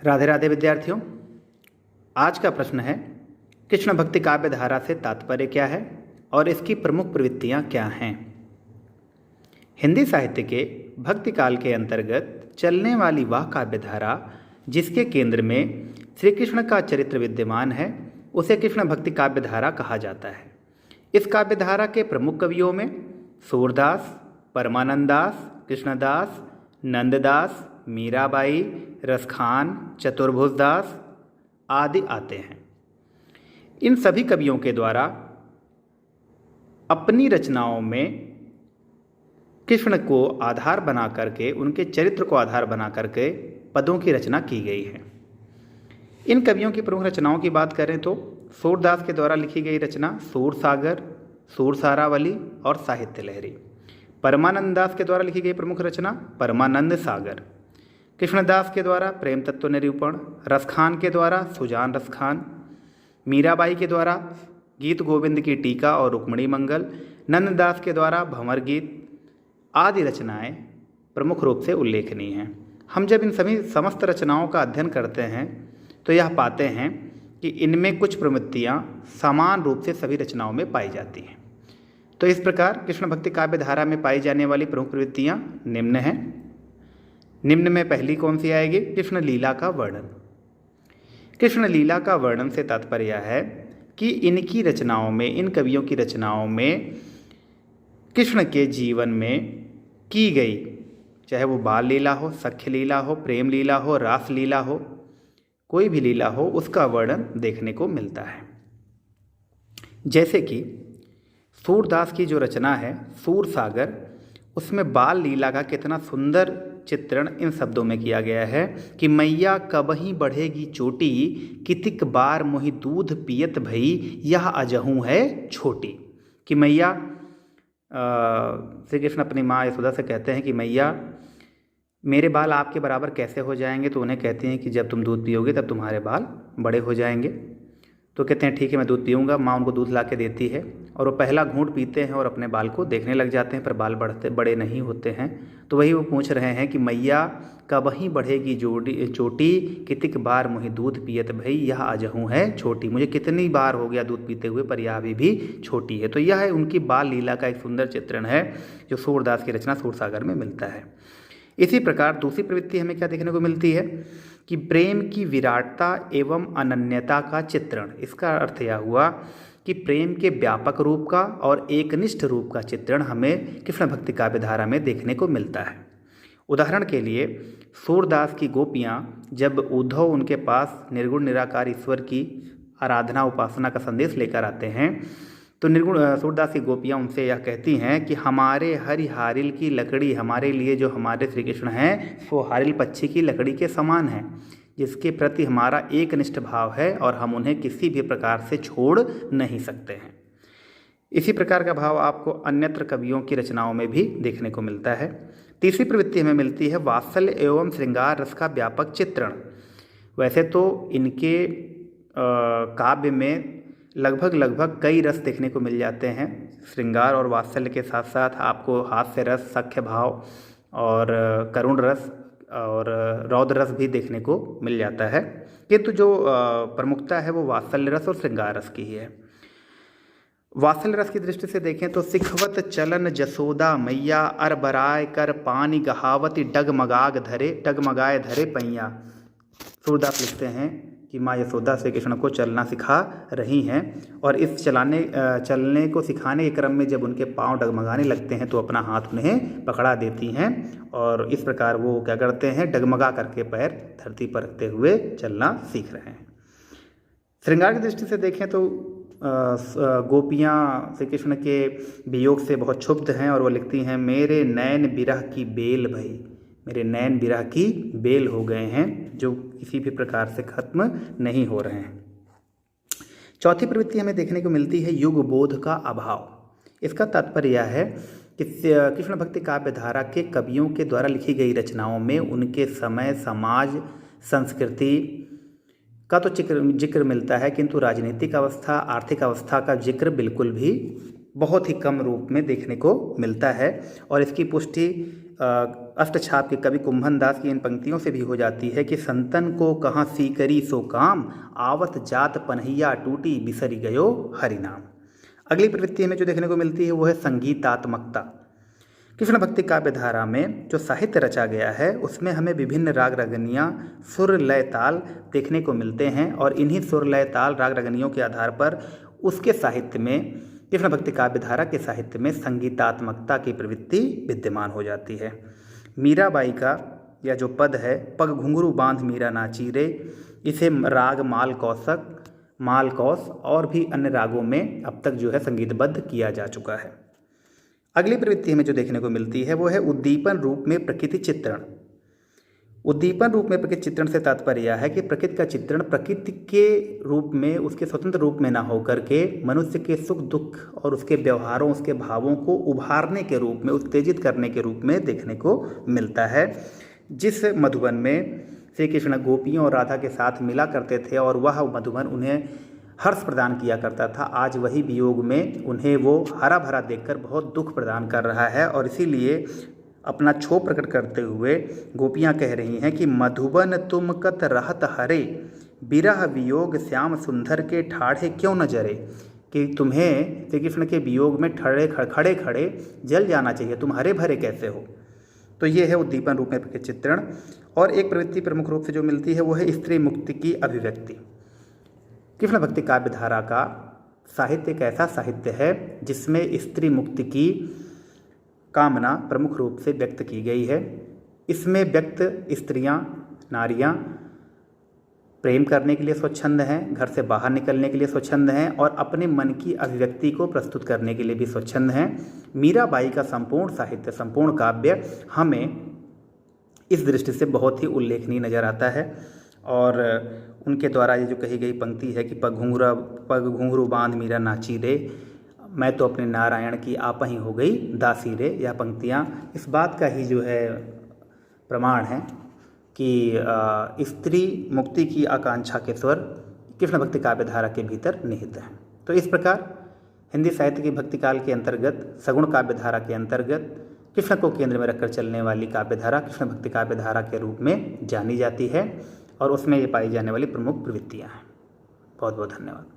राधे राधे विद्यार्थियों। आज का प्रश्न है कृष्ण भक्ति काव्य धारा से तात्पर्य क्या है और इसकी प्रमुख प्रवृत्तियां क्या हैं। हिंदी साहित्य के भक्ति काल के अंतर्गत चलने वाली वह काव्य धारा जिसके केंद्र में श्री कृष्ण का चरित्र विद्यमान है उसे कृष्ण भक्ति काव्य धारा कहा जाता है। इस काव्य धारा के प्रमुख कवियों में सूरदास, परमानंदास, कृष्णदास, नंददास, मीराबाई, रसखान, चतुर्भुजदास आदि आते हैं। इन सभी कवियों के द्वारा अपनी रचनाओं में कृष्ण को आधार बना करके, उनके चरित्र को आधार बना करके पदों की रचना की गई है। इन कवियों की प्रमुख रचनाओं की बात करें तो सूरदास के द्वारा लिखी गई रचना सूरसागर, सूरसारावली और साहित्य लहरी। परमानंदास के द्वारा लिखी गई प्रमुख रचना परमानंद सागर। कृष्णदास के द्वारा प्रेम तत्व निरूपण। रसखान के द्वारा सुजान रसखान। मीराबाई के द्वारा गीत गोविंद की टीका और रुक्मणी मंगल। नंददास के द्वारा भंवर गीत आदि रचनाएं प्रमुख रूप से उल्लेखनीय हैं। हम जब इन सभी समस्त रचनाओं का अध्ययन करते हैं तो यह पाते हैं कि इनमें कुछ प्रवृत्तियां समान रूप से सभी रचनाओं में पाई जाती हैं। तो इस प्रकार कृष्ण भक्ति काव्य धारा में पाई जाने वाली प्रमुख प्रवृत्तियां निम्न हैं। निम्न में पहली कौन सी आएगी? कृष्ण लीला का वर्णन। कृष्ण लीला का वर्णन से तात्पर्य है कि इनकी रचनाओं में, इन कवियों की रचनाओं में कृष्ण के जीवन में की गई, चाहे वो बाल लीला हो, सख्य लीला हो, प्रेम लीला हो, रास लीला हो, कोई भी लीला हो, उसका वर्णन देखने को मिलता है। जैसे कि सूरदास की जो रचना है सूरसागर, उसमें बाल लीला का कितना सुंदर चित्रण इन शब्दों में किया गया है कि मैया कबही बढ़ेगी चोटी, कितिक बार मोहि दूध पियत भई, यह अजहू है छोटी। कि मैया, श्री कृष्ण अपनी माँ यशोदा से कहते हैं कि मैया मेरे बाल आपके बराबर कैसे हो जाएंगे? तो उन्हें कहती हैं कि जब तुम दूध पियोगे तब तुम्हारे बाल बड़े हो जाएंगे। तो कहते हैं ठीक है, मैं दूध पीऊँगा। माँ उनको दूध ला के देती है और वो पहला घूंट पीते हैं और अपने बाल को देखने लग जाते हैं, पर बाल बड़े नहीं होते हैं। तो वही वो पूछ रहे हैं कि मैया कबही बढ़ेगी चोटी, कितिक बार मोहि दूध पियत भई, यह अजहू है छोटी। मुझे कितनी बार हो गया दूध पीते हुए, पर यह अभी भी छोटी है। तो यह उनकी बाल लीला का एक सुंदर चित्रण है जो सूरदास की रचना सूरसागर में मिलता है। इसी प्रकार दूसरी प्रवृत्ति हमें क्या देखने को मिलती है कि प्रेम की विराटता एवं अनन्यता का चित्रण। इसका अर्थ यह हुआ कि प्रेम के व्यापक रूप का और एकनिष्ठ रूप का चित्रण हमें कृष्ण भक्ति काव्य धारा में देखने को मिलता है। उदाहरण के लिए सूरदास की गोपियाँ जब उद्धव उनके पास निर्गुण निराकार ईश्वर की आराधना उपासना का संदेश लेकर आते हैं तो सूरदास की गोपियाँ उनसे यह कहती हैं कि हमारे हरि हारिल की लकड़ी, हमारे लिए जो हमारे श्री कृष्ण हैं वो हारिल पक्षी की लकड़ी के समान है, जिसके प्रति हमारा एकनिष्ठ भाव है और हम उन्हें किसी भी प्रकार से छोड़ नहीं सकते हैं। इसी प्रकार का भाव आपको अन्यत्र कवियों की रचनाओं में भी देखने को मिलता है। तीसरी प्रवृत्ति हमें मिलती है वात्सल्य एवं श्रृंगार रस का व्यापक चित्रण। वैसे तो इनके काव्य में लगभग कई रस देखने को मिल जाते हैं। श्रृंगार और वात्सल्य के साथ साथ आपको हास्य रस, सख्य भाव और करुण रस और रौद्र रस भी देखने को मिल जाता है, किंतु जो प्रमुखता है वो वात्सल्य रस और श्रृंगार रस की ही है। वात्सल्य रस की दृष्टि से देखें तो सिखवत चलन जसोदा मैया, अर बराय कर पानी गहावती, डगमगाए धरे पैया। सूरदास लिखते हैं कि माँ यशोदा श्री कृष्ण को चलना सिखा रही हैं और इस चलने को सिखाने के क्रम में जब उनके पांव डगमगाने लगते हैं तो अपना हाथ उन्हें पकड़ा देती हैं और इस प्रकार वो क्या करते हैं, डगमगा करके पैर धरती पर रखते हुए चलना सीख रहे हैं। श्रृंगार की दृष्टि से देखें तो गोपियाँ श्री कृष्ण के वियोग से बहुत क्षुब्ध हैं और वो लिखती हैं मेरे नैन बिरह की बेल भई, मेरे नैन बिरह की बेल हो गए हैं, जो किसी भी प्रकार से खत्म नहीं हो रहे हैं। चौथी प्रवृत्ति हमें देखने को मिलती है युग बोध का अभाव। इसका तात्पर्य यह है कि कृष्ण भक्ति काव्य धारा के कवियों के द्वारा लिखी गई रचनाओं में उनके समय, समाज, संस्कृति का तो जिक्र मिलता है, किंतु राजनीतिक अवस्था, आर्थिक अवस्था का जिक्र बिल्कुल भी बहुत ही कम रूप में देखने को मिलता है। और इसकी पुष्टि अष्टछाप के कवि कुंभन दास की इन पंक्तियों से भी हो जाती है कि संतन को कहाँ सीकरी सो काम, आवत जात पनहिया टूटी बिसरी गयो हरिनाम। अगली प्रवृत्ति में जो देखने को मिलती है वो है संगीतात्मकता। कृष्ण भक्ति काव्य धारा में जो साहित्य रचा गया है उसमें हमें विभिन्न राग रगनियाँ, सुर लय ताल देखने को मिलते हैं और इन्हीं सुर लय ताल राग रगनियों के आधार पर उसके साहित्य में, कृष्ण भक्ति काव्य धारा के साहित्य में संगीतात्मकता की प्रवृत्ति विद्यमान हो जाती है। मीराबाई का यह जो पद है, पग घुंघरू बांध मीरा नाची रे, इसे राग मालकौस और भी अन्य रागों में अब तक जो है संगीतबद्ध किया जा चुका है। अगली प्रवृत्ति हमें जो देखने को मिलती है वो है उद्दीपन रूप में प्रकृति चित्रण। उद्दीपन रूप में प्रकृति चित्रण से तात्पर्य यह है कि प्रकृति का चित्रण प्रकृति के रूप में, उसके स्वतंत्र रूप में ना होकर के मनुष्य के सुख दुख और उसके व्यवहारों, उसके भावों को उभारने के रूप में, उत्तेजित करने के रूप में देखने को मिलता है। जिस मधुबन में श्री कृष्ण गोपियों और राधा के साथ मिला करते थे और वह मधुबन उन्हें हर्ष प्रदान किया करता था, आज वही वियोग में उन्हें वो हरा भरा देखकर बहुत दुख प्रदान कर रहा है। और इसीलिए अपना क्षोभ प्रकट करते हुए गोपियाँ कह रही हैं कि मधुबन तुम कत रहत हरे, बिरह वियोग श्याम सुंदर के ठाढ़े क्यों न जरे, कि तुम्हें श्री कृष्ण के वियोग में खड़े खड़े जल जाना चाहिए, तुम हरे भरे कैसे हो। तो ये है उद्दीपन रूप में प्रकृति चित्रण। और एक प्रवृत्ति प्रमुख रूप से जो मिलती है वो है स्त्री मुक्ति की अभिव्यक्ति। कृष्ण भक्ति काव्य धारा का साहित्य एक ऐसा साहित्य है जिसमें स्त्री मुक्ति की कामना प्रमुख रूप से व्यक्त की गई है। इसमें व्यक्त स्त्रियां, नारियां प्रेम करने के लिए स्वच्छंद हैं, घर से बाहर निकलने के लिए स्वच्छंद हैं और अपने मन की अभिव्यक्ति को प्रस्तुत करने के लिए भी स्वच्छंद हैं। मीराबाई का संपूर्ण साहित्य, संपूर्ण काव्य हमें इस दृष्टि से बहुत ही उल्लेखनीय नज़र आता है। और उनके द्वारा ये जो कही गई पंक्ति है कि पग घुंघरू बांध मीरा नाची रे, मैं तो अपने नारायण की आपही हो गई दासी रे, यह पंक्तियाँ इस बात का ही जो है प्रमाण है कि स्त्री मुक्ति की आकांक्षा के स्वर कृष्ण भक्ति काव्य धारा के भीतर निहित हैं। तो इस प्रकार हिंदी साहित्य की भक्ति काल के अंतर्गत, सगुण काव्य धारा के अंतर्गत कृष्ण को केंद्र में रखकर चलने वाली काव्य धारा कृष्ण भक्ति काव्य धारा के रूप में जानी जाती है और उसमें ये पाई जाने वाली प्रमुख प्रवृत्तियाँ हैं। बहुत बहुत धन्यवाद।